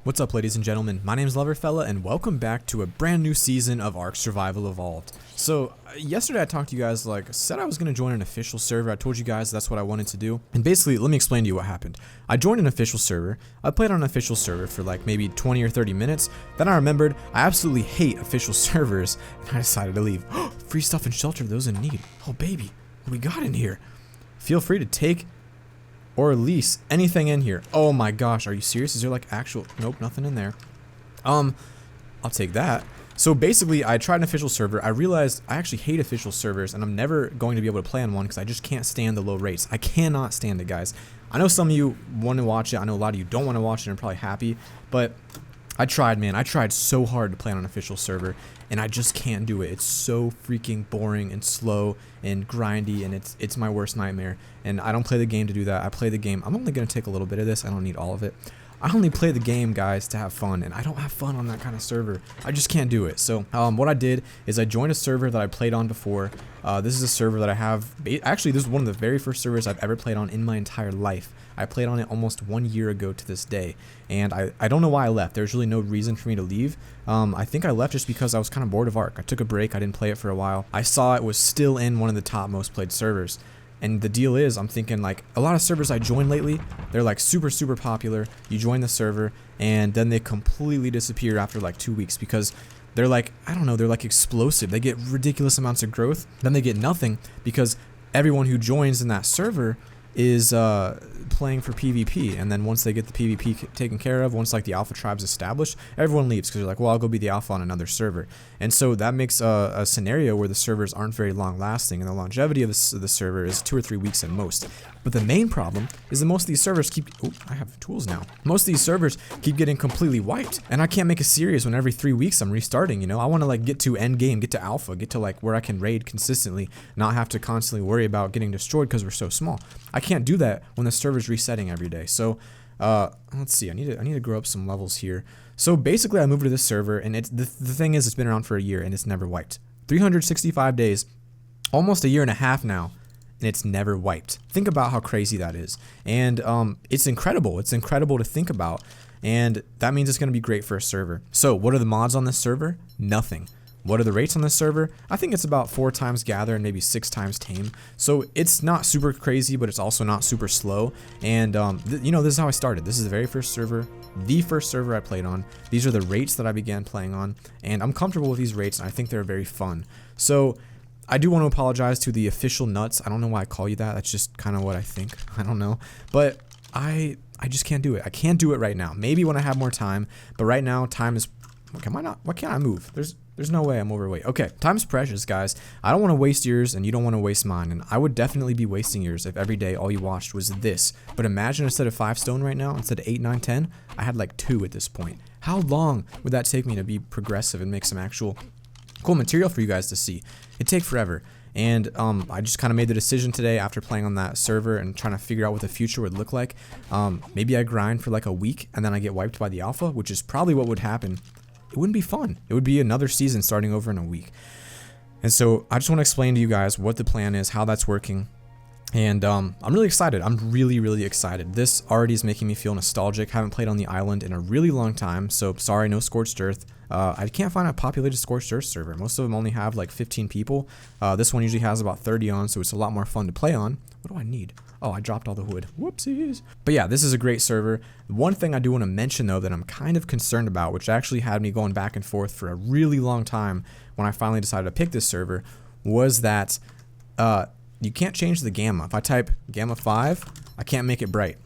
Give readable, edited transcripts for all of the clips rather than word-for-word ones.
What's up, ladies and gentlemen? My name is LoverFella, and welcome back to a brand new season of ARK Survival Evolved. So, yesterday I talked to you guys, said I was going to join an official server. I told you guys that's what I wanted to do. And basically, let me explain to you what happened. I joined an official server. I played on an official server for maybe 20 or 30 minutes. Then I remembered I absolutely hate official servers, and I decided to leave. Free stuff and shelter, those in need. Oh, baby, what we got in here? Feel free to take or lease anything in here. Oh my gosh, are you serious? Is there actual... Nope, nothing in there. I'll take that. So basically, I tried an official server. I realized I actually hate official servers, and I'm never going to be able to play on one because I just can't stand the low rates. I cannot stand it, guys. I know some of you want to watch it. I know a lot of you don't want to watch it and are probably happy, but I tried, man. I tried so hard to play on an official server, and I just can't do it. It's so freaking boring and slow and grindy, and it's my worst nightmare. And I don't play the game to do that. I play the game. I'm only going to take a little bit of this. I don't need all of it. I only play the game, guys, to have fun, and I don't have fun on that kind of server. I just can't do it. So what I did is I joined a server that I played on before. This is a server that I have. Actually, this is one of the very first servers I've ever played on in my entire life. I played on it almost 1 year ago to this day, and I don't know why I left. There's really no reason for me to leave. I think I left just because I was kind of bored of ARK. I took a break. I didn't play it for a while. I saw it was still in one of the top most played servers. And the deal is, I'm thinking a lot of servers I joined lately, they're super popular. You join the server and then they completely disappear after 2 weeks because they're I don't know, they're explosive. They get ridiculous amounts of growth. Then they get nothing because everyone who joins in that server is playing for PvP, and then once they get the PvP taken care of, once the alpha tribe's established, everyone leaves because they're well, I'll go be the alpha on another server. And so that makes a scenario where the servers aren't very long lasting, and the longevity of the server is 2 or 3 weeks at most. But the main problem is that most of these servers keep... Oh, I have tools now. Most of these servers keep getting completely wiped, and I can't make a series when every 3 weeks I'm restarting, you know? I want to get to end game, get to alpha, get to where I can raid consistently, not have to constantly worry about getting destroyed because we're so small. I can't do that when the server's resetting every day. So let's see, I need to grow up some levels here. So basically I moved to this server, and the thing is, it's been around for a year and it's never wiped. 365 days, almost a year and a half now, and it's never wiped. Think about how crazy that is. And it's incredible. It's incredible to think about, and that means it's going to be great for a server. So what are the mods on this server? Nothing. What are the rates on this server? I think it's about 4 times gather and maybe 6 times tame. So it's not super crazy, but it's also not super slow. And you know, this is how I started. This is the very first server, I played on. These are the rates that I began playing on, and I'm comfortable with these rates, and I think they're very fun. So I do want to apologize to the official nuts. I don't know why I call you that. That's just kind of what I think. I don't know, but I just can't do it. I can't do it right now. Maybe when I have more time, but right now time is... Why can't I move? There's no way I'm overweight. Okay, time's precious, guys. I don't want to waste yours, and you don't want to waste mine, and I would definitely be wasting yours if every day all you watched was this. But imagine instead of 5 stone right now, instead of 8, 9, 10, I had 2 at this point. How long would that take me to be progressive and make some actual cool material for you guys to see? It'd take forever. And I just kind of made the decision today after playing on that server and trying to figure out what the future would look like. Maybe I grind for a week and then I get wiped by the alpha, which is probably what would happen. It wouldn't be fun. It would be another season starting over in a week. And so I just want to explain to you guys what the plan is, how that's working. And I'm really excited. I'm really excited. This already is making me feel nostalgic. Haven't played on the island in a really long time, so sorry, no Scorched Earth. I can't find a populated Scorched Earth server. Most of them only have 15 people. This one usually has about 30 on, so it's a lot more fun to play on. What do I need? Oh, I dropped all the wood. Whoopsies. But yeah, this is a great server. One thing I do want to mention, though, that I'm kind of concerned about, which actually had me going back and forth for a really long time when I finally decided to pick this server, was that you can't change the gamma. If I type gamma 5, I can't make it bright.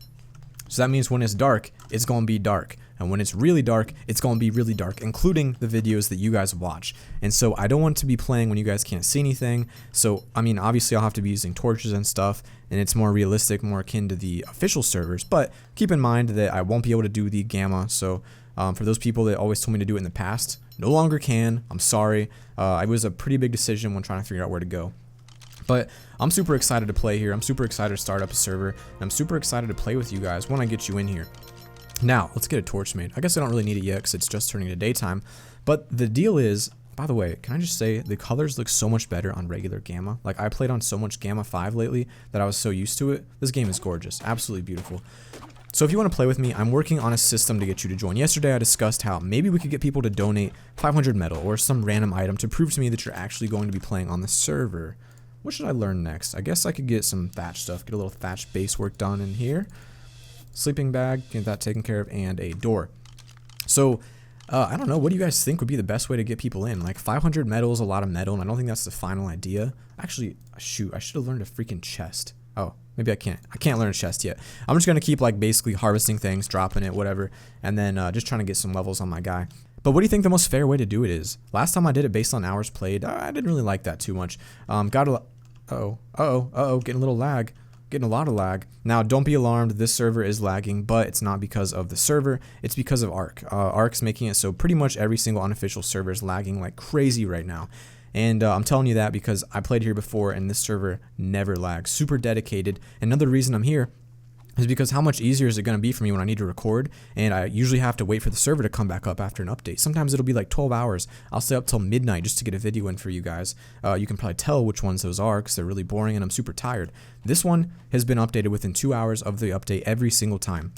So that means when it's dark, it's going to be dark. And when it's really dark, it's going to be really dark, including the videos that you guys watch. And so I don't want to be playing when you guys can't see anything. So, I mean, obviously I'll have to be using torches and stuff, and it's more realistic, more akin to the official servers. But keep in mind that I won't be able to do the gamma. So for those people that always told me to do it in the past, no longer can. I'm sorry. It was a pretty big decision when trying to figure out where to go. But I'm super excited to play here. I'm super excited to start up a server. And I'm super excited to play with you guys when I get you in here. Now, let's get a torch made. I guess I don't really need it yet because it's just turning to daytime. But the deal is, by the way, can I just say the colors look so much better on regular gamma. I played on so much gamma 5 lately that I was so used to it. This game is gorgeous. Absolutely beautiful. So if you want to play with me, I'm working on a system to get you to join. Yesterday I discussed how maybe we could get people to donate 500 metal or some random item to prove to me that you're actually going to be playing on the server. What should I learn next? I guess I could get some thatch stuff, get a little thatch base work done in here. Sleeping bag, get that taken care of, and a door. So, I don't know, what do you guys think would be the best way to get people in? Like 500 metal is a lot of metal, and I don't think that's the final idea. Actually, shoot, I should have learned a freaking chest. Oh, maybe I can't. I can't learn a chest yet. I'm just going to keep like basically harvesting things, dropping it, whatever, and then just trying to get some levels on my guy. But what do you think the most fair way to do it is? Last time I did it based on hours played, I didn't really like that too much. Got a getting a little lag. Getting a lot of lag. Now, don't be alarmed. This server is lagging, but it's not because of the server. It's because of ARK. ARK's making it so pretty much every single unofficial server is lagging like crazy right now. And I'm telling you that because I played here before, and this server never lags. Super dedicated. Another reason I'm here is because how much easier is it going to be for me when I need to record, and I usually have to wait for the server to come back up after an update. Sometimes it'll be like 12 hours. I'll stay up till midnight just to get a video in for you guys. You can probably tell which ones those are because they're really boring and I'm super tired. This one has been updated within 2 hours of the update every single time.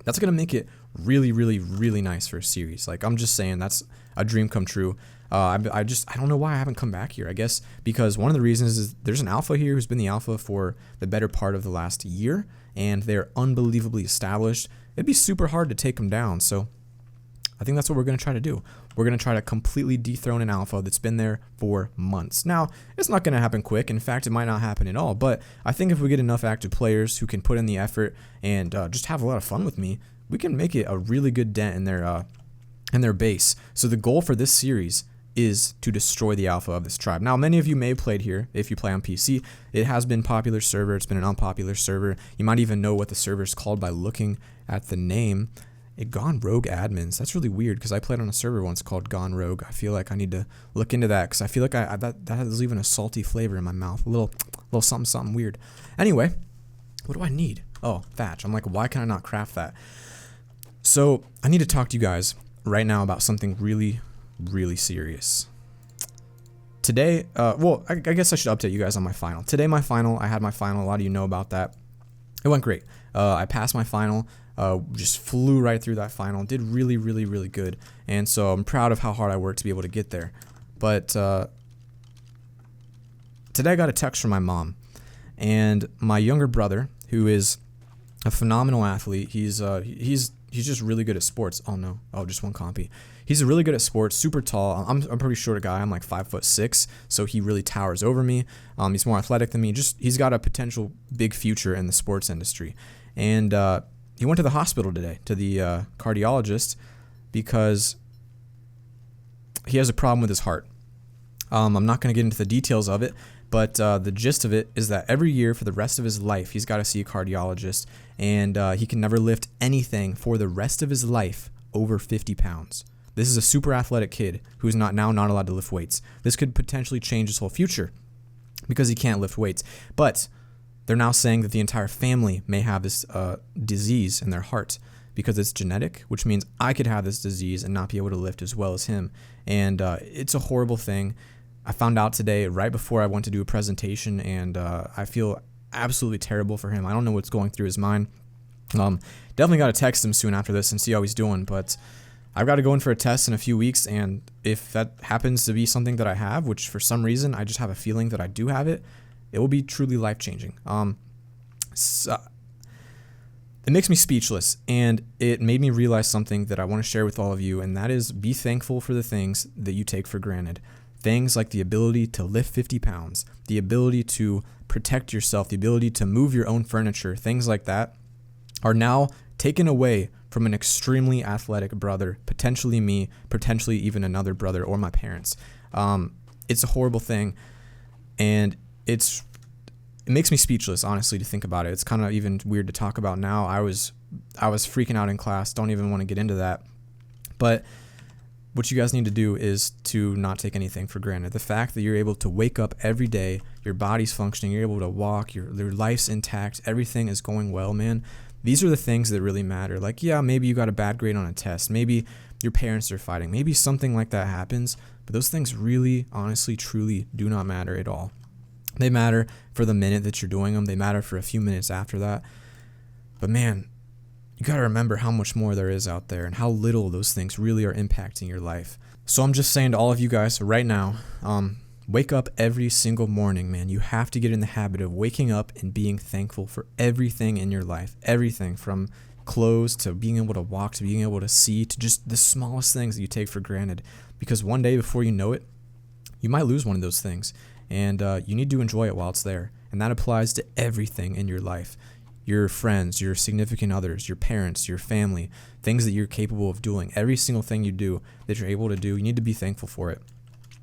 That's going to make it really, really, really nice for a series. Like, I'm just saying, that's a dream come true. I don't know why I haven't come back here. I guess because one of the reasons is there's an alpha here who's been the alpha for the better part of the last year, and they're unbelievably established. It'd be super hard to take them down, so I think that's what we're going to try to do. We're going to try to completely dethrone an alpha that's been there for months. Now, it's not going to happen quick. In fact, it might not happen at all, but I think if we get enough active players who can put in the effort and just have a lot of fun with me, we can make it a really good dent in their base. So the goal for this series is to destroy the alpha of this tribe. Now, many of you may have played here if you play on PC. It has been a popular server. It's been an unpopular server. You might even know what the server is called by looking at the name. Gone Rogue Admins. That's really weird because I played on a server once called Gone Rogue. I feel like I need to look into that because I feel like that has even a salty flavor in my mouth. A little something weird. Anyway, what do I need? Oh, thatch. I'm like, why can I not craft that? So I need to talk to you guys right now about something really, really serious. Today, well, I guess I should update you guys on my final. Today, I had my final. A lot of you know about that. It went great. I passed my final. Just flew right through that final. Did really, really, really good. And so I'm proud of how hard I worked to be able to get there. But today I got a text from my mom. And my younger brother, who is a phenomenal athlete, he's just really good at sports. Oh no, just one copy. He's really good at sports, super tall. I'm a pretty short guy. I'm like 5'6", so he really towers over me. He's more athletic than me. He's got a potential big future in the sports industry. And he went to the hospital today, to the cardiologist, because he has a problem with his heart. I'm not going to get into the details of it, but the gist of it is that every year for the rest of his life, he's got to see a cardiologist, and he can never lift anything for the rest of his life over 50 pounds. This is a super athletic kid who's now not allowed to lift weights. This could potentially change his whole future because he can't lift weights. But they're now saying that the entire family may have this disease in their heart because it's genetic, which means I could have this disease and not be able to lift as well as him. And it's a horrible thing. I found out today right before I went to do a presentation, and I feel absolutely terrible for him. I don't know what's going through his mind. Definitely got to text him soon after this and see how he's doing, but I've got to go in for a test in a few weeks, and if that happens to be something that I have, which for some reason I just have a feeling that I do have it, it will be truly life-changing. So it makes me speechless, and it made me realize something that I want to share with all of you, and that is be thankful for the things that you take for granted. Things like the ability to lift 50 pounds, the ability to protect yourself, the ability to move your own furniture, things like that are now taken away from an extremely athletic brother, potentially me, potentially even another brother or my parents. It's a horrible thing, and it makes me speechless, honestly, to think about it. It's kind of even weird to talk about now. I was freaking out in class. Don't even want to get into that. But what you guys need to do is to not take anything for granted. The fact that you're able to wake up every day, your body's functioning, you're able to walk, your life's intact, everything is going well, man. These are the things that really matter. Like, yeah, maybe you got a bad grade on a test. Maybe your parents are fighting. Maybe something like that happens. But those things really, honestly, truly do not matter at all. They matter for the minute that you're doing them. They matter for a few minutes after that. But man, you got to remember how much more there is out there and how little those things really are impacting your life. So I'm just saying to all of you guys right now, wake up every single morning, man. You have to get in the habit of waking up and being thankful for everything in your life. Everything from clothes to being able to walk to being able to see to just the smallest things that you take for granted. Because one day before you know it, you might lose one of those things. And you need to enjoy it while it's there. And that applies to everything in your life. Your friends, your significant others, your parents, your family, things that you're capable of doing. Every single thing you do that you're able to do, you need to be thankful for it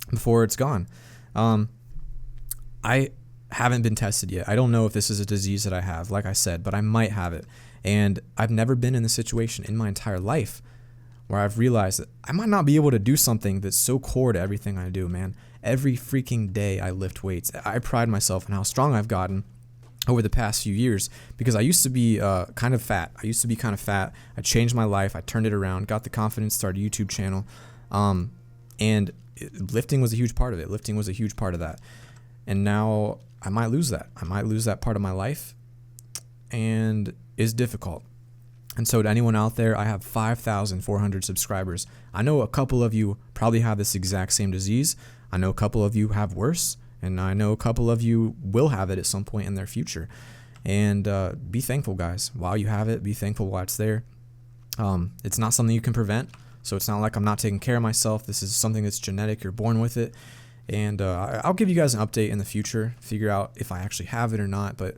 before it's gone. I haven't been tested yet. I don't know if this is a disease that I have, like I said, but I might have it. And I've never been in the situation in my entire life where I've realized that I might not be able to do something that's so core to everything I do, man. Every freaking day I lift weights. I pride myself in how strong I've gotten over the past few years, because I used to be kind of fat. I changed my life. I turned it around, got the confidence, started a YouTube channel. And lifting was a huge part of it. Lifting was a huge part of that. And now I might lose that. I might lose that part of my life, and it's difficult. And so to anyone out there, I have 5,400 subscribers. I know a couple of you probably have this exact same disease. I know a couple of you have worse. And I know a couple of you will have it at some point in their future. And be thankful, guys. While you have it, be thankful while it's there. It's not something you can prevent. So it's not like I'm not taking care of myself. This is something that's genetic. You're born with it. And I'll give you guys an update in the future, figure out if I actually have it or not. But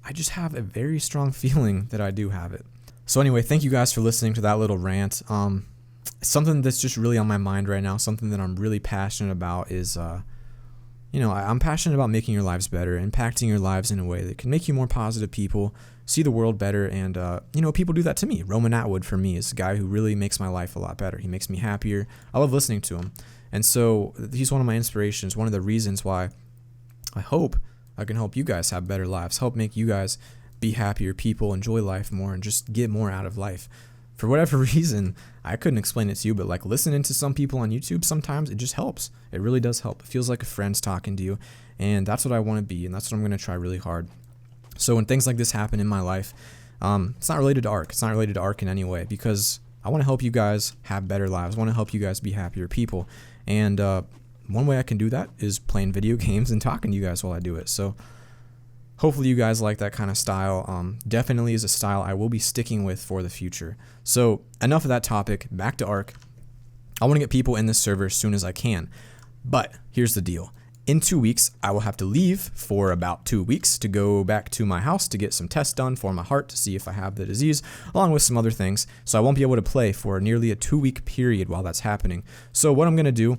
I just have a very strong feeling that I do have it. So anyway, thank you guys for listening to that little rant. Something that's just really on my mind right now, something that I'm really passionate about is... I'm passionate about making your lives better, impacting your lives in a way that can make you more positive people, see the world better, and, people do that to me. Roman Atwood, for me, is a guy who really makes my life a lot better. He makes me happier. I love listening to him. And so he's one of my inspirations, one of the reasons why I hope I can help you guys have better lives, help make you guys be happier people, enjoy life more, and just get more out of life. For whatever reason, I couldn't explain it to you, but like listening to some people on YouTube sometimes, it just helps. It really does help. It feels like a friend's talking to you, and that's what I want to be, and that's what I'm going to try really hard. So when things like this happen in my life, it's not related to ARK. It's not related to ARK in any way, because I want to help you guys have better lives. I want to help you guys be happier people, and one way I can do that is playing video games and talking to you guys while I do it. So hopefully you guys like that kind of style. Definitely is a style I will be sticking with for the future. So enough of that topic. Back to ARK. I want to get people in this server as soon as I can. But here's the deal. In 2 weeks, I will have to leave for about 2 weeks to go back to my house to get some tests done for my heart to see if I have the disease, along with some other things. So I won't be able to play for nearly a 2-week period while that's happening. So what I'm going to do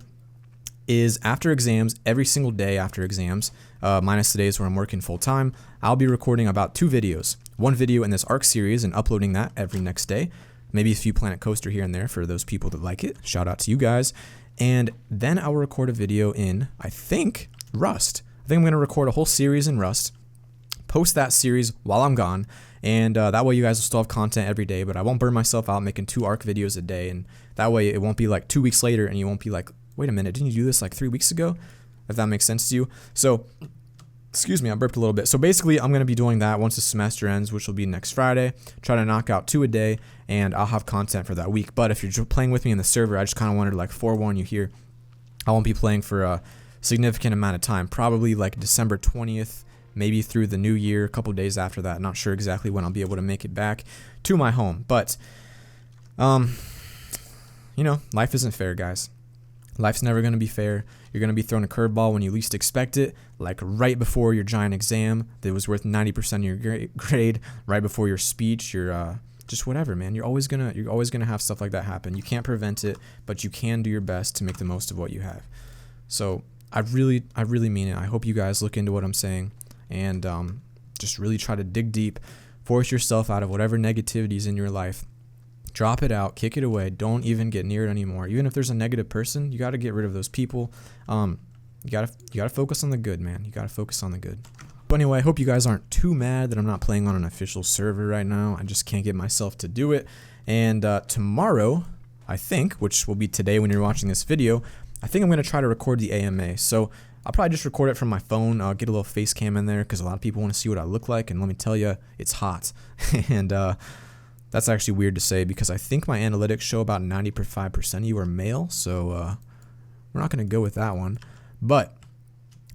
is after exams, every single day after exams, minus the days where I'm working full time, I'll be recording about 2 videos. One video in this ARK series and uploading that every next day. Maybe a few Planet Coaster here and there for those people that like it. Shout out to you guys. And then I will record a video in, I think, Rust. I think I'm going to record a whole series in Rust, post that series while I'm gone, and that way you guys will still have content every day, but I won't burn myself out making 2 ARK videos a day, and that way it won't be like 2 weeks later and you won't be like, wait a minute, didn't you do this like 3 weeks ago? If that makes sense to you. So, excuse me, I burped a little bit. So basically, I'm going to be doing that once the semester ends, which will be next Friday. Try to knock out 2 a day, and I'll have content for that week. But if you're playing with me in the server, I just kind of wanted to like forewarn you here. I won't be playing for a significant amount of time, probably like December 20th, maybe through the new year, a couple days after that. Not sure exactly when I'll be able to make it back to my home. But, life isn't fair, guys. Life's never going to be fair. You're going to be thrown a curveball when you least expect it, like right before your giant exam that was worth 90% of your grade, right before your speech, your just whatever, man. You're always gonna have stuff like that happen. You can't prevent it, but you can do your best to make the most of what you have. So I really mean it. I hope you guys look into what I'm saying and just really try to dig deep, force yourself out of whatever negativity is in your life. Drop it out, kick it away. Don't even get near it anymore. Even if there's a negative person, you got to get rid of those people. You gotta focus on the good, man. You gotta focus on the good. But anyway, I hope you guys aren't too mad that I'm not playing on an official server right now. I just can't get myself to do it. And tomorrow, I think, which will be today when you're watching this video, I think I'm gonna try to record the AMA. So I'll probably just record it from my phone. I'll get a little face cam in there because a lot of people want to see what I look like. And let me tell you, it's hot. And That's actually weird to say because I think my analytics show about 95% of you are male, so we're not going to go with that one. But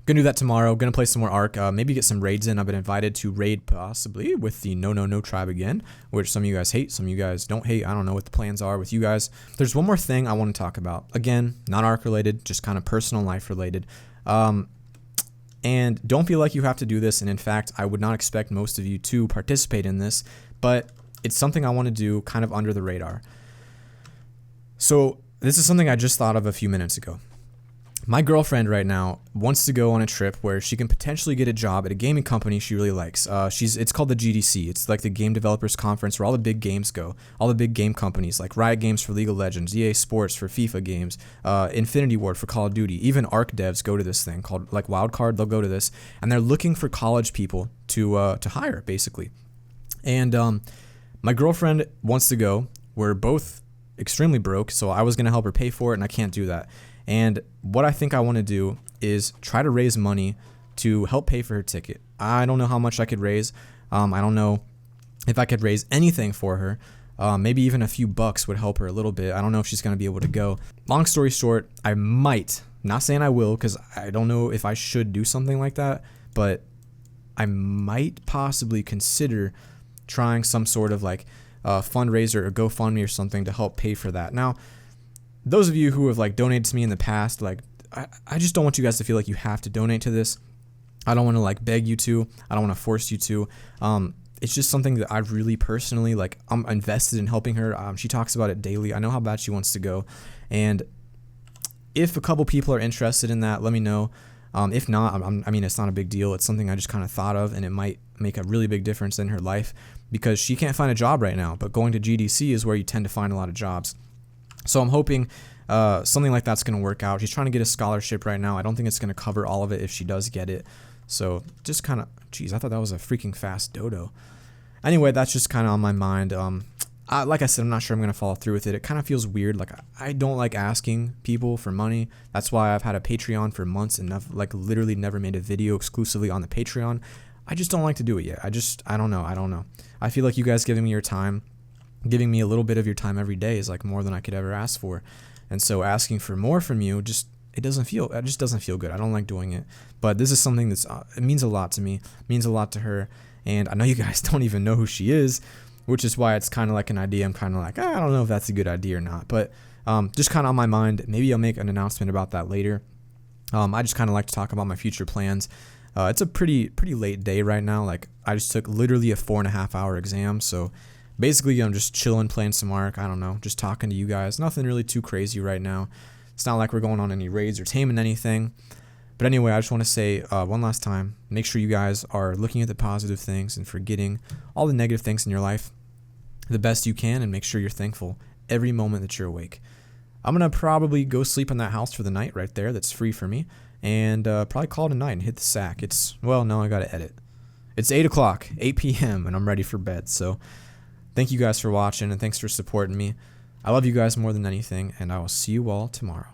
gonna do that tomorrow. Gonna play some more ARK. Maybe get some raids in. I've been invited to raid possibly with the No tribe again, which some of you guys hate, some of you guys don't hate. I don't know what the plans are with you guys. There's one more thing I want to talk about. Again, not ARK related, just kind of personal life related. And don't feel like you have to do this. And in fact, I would not expect most of you to participate in this, but it's something I want to do kind of under the radar. So this is something I just thought of a few minutes ago. My girlfriend right now wants to go on a trip where she can potentially get a job at a gaming company she really likes. It's called the GDC. It's like the Game Developers Conference where all the big games go. All the big game companies like Riot Games for League of Legends, EA Sports for FIFA games, Infinity Ward for Call of Duty. Even ARK devs go to this thing called like Wildcard. They'll go to this, and they're looking for college people to hire basically. And my girlfriend wants to go. We're both extremely broke, so I was gonna help her pay for it, and I can't do that. And what I think I want to do is try to raise money to help pay for her ticket. I don't know how much I could raise. I don't know if I could raise anything for her. Maybe even a few bucks would help her a little bit. I don't know if she's going to be able to go. Long story short, I might, not saying I will because I don't know if I should do something like that, but I might possibly consider trying some sort of like fundraiser or GoFundMe or something to help pay for that. Now, those of you who have like donated to me in the past, like I just don't want you guys to feel like you have to donate to this. I don't want to like beg you to. I don't want to force you to. It's just something that I really personally like. I'm invested in helping her. She talks about it daily. I know how bad she wants to go, and if a couple people are interested in that, let me know. If not, I mean, it's not a big deal. It's something I just kind of thought of, and it might make a really big difference in her life because she can't find a job right now. But going to GDC is where you tend to find a lot of jobs. So I'm hoping something like that's going to work out. She's trying to get a scholarship right now. I don't think it's going to cover all of it if she does get it. So just kind of, geez, I thought that was a freaking fast dodo. Anyway, that's just kind of on my mind. Like I said, I'm not sure I'm going to follow through with it. It kind of feels weird. Like I don't like asking people for money. That's why I've had a Patreon for months and like literally never made a video exclusively on the Patreon. I just don't like to do it yet. I don't know. I feel like you guys giving me your time, giving me a little bit of your time every day is like more than I could ever ask for. And so asking for more from you, it just doesn't feel good. I don't like doing it. But this is something that's, it means a lot to me, it means a lot to her. And I know you guys don't even know who she is, which is why it's kind of like an idea. I'm kind of like, I don't know if that's a good idea or not, but just kind of on my mind. Maybe I'll make an announcement about that later. I just kind of like to talk about my future plans. It's a pretty late day right now. Like I just took literally a 4.5-hour exam. So basically, I'm just chilling, playing some ARK. I don't know, just talking to you guys. Nothing really too crazy right now. It's not like we're going on any raids or taming anything. But anyway, I just want to say one last time, make sure you guys are looking at the positive things and forgetting all the negative things in your life the best you can, and make sure you're thankful every moment that you're awake. I'm going to probably go sleep in that house for the night right there that's free for me, and probably call it a night and hit the sack. No, I got to edit. It's 8 o'clock, 8 p.m., and I'm ready for bed. So thank you guys for watching, and thanks for supporting me. I love you guys more than anything, and I will see you all tomorrow.